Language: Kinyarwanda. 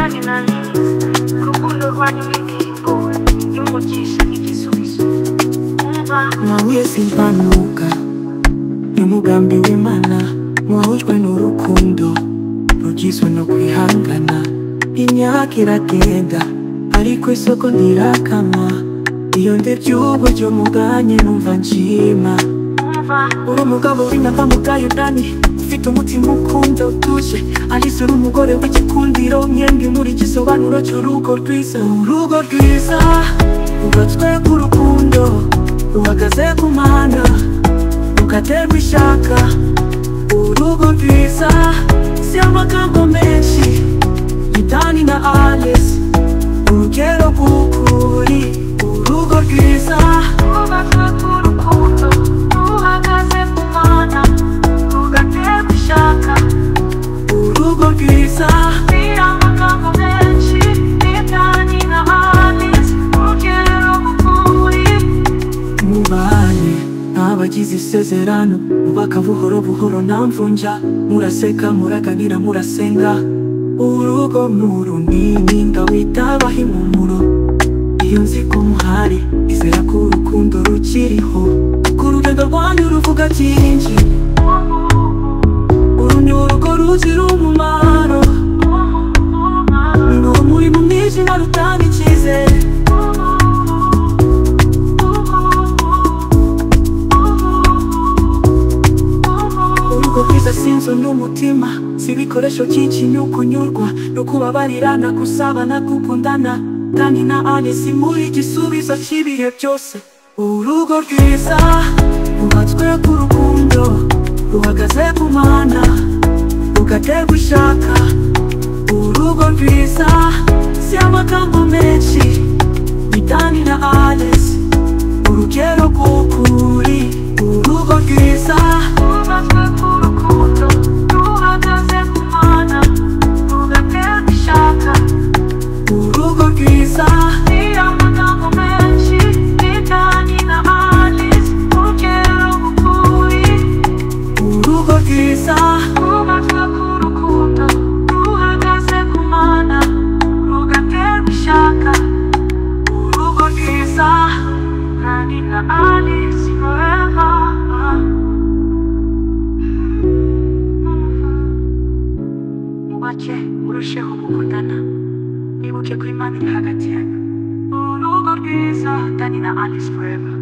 Dani na Alice, urukundo rwanyu n'ingingo y'umugisha n'igisubizo. Mwahuye simpanuka n'umugambi w'Imana, mwahujwe n'urukundo rugizwe no kwihangana. Imyaka iragenda ariko isoko ntirakama, iyo ndebye uburyo muganye numva nshima. Uri umugabo w'inka mugayo Dani, ufite umutima ukunda utuje. Alice uri umugore w'igikundiro, mwembi muri igisobanuro cy'urugo rwiza. Urugo rwiza rwubatswe ku rukundo, ruhagaze ku Mana, rugaterwa ishaka. Urugo rwiza si amagambo menshi, ni Dani na Alice, urugero rw'ukuri. Urugo rwiza rwubatswe ku rukundo, ruhagaze ku Mana, rugaterwa ishaka. Urugo rwiza si amagambo menshi, ni Dani na Alice, urugero rw'ukuri. Mubanye nk'abagize isezerano, mubaka buhoro buhoro nta mvunja, muraseka muraganira murasenga. Urugo n'urunini ndawitabaho impumuro, iyo nzi ko muhari izera ko urukundo rukiriho. Ku rugendo rwanyu ruvuga byinshi, uru ni urugo ruzira umumaro, ni urumuri mu mwijima rutanga icyizere. Urugo rwiza si inzu n'umutima, si ibikoresho byinshi ni ukunyurwa, no kubabarirana, gusabana, gukundana. Dani na Alice muri igisubizo cy'ibihe byose. Urugo rwiza rwubatswe ku rukundo, ruhagaze ku Mana, rugaterwa ishaka. Urugo rwiza si amagambo menshi, ni Dani na Alice, urugero rw'ukuri. Urugo rwiza rwubatswe ku rukundo, ruhagaze ku Mana, rugaterwa ishaka. Urugo rwiza si amagambo menshi, ni Dani na Alice, urugero rw'ukuri. Urugo rwiza rwubatswe ku rukundo, ruhagaze ku Mana, rugaterwa ishaka. Urugo rwiza Dani na Alice forever. Mubake murusheho gukundana, ibuke ko Imana iri hagati yanyu. Urugo rwiza Dani na Alice forever.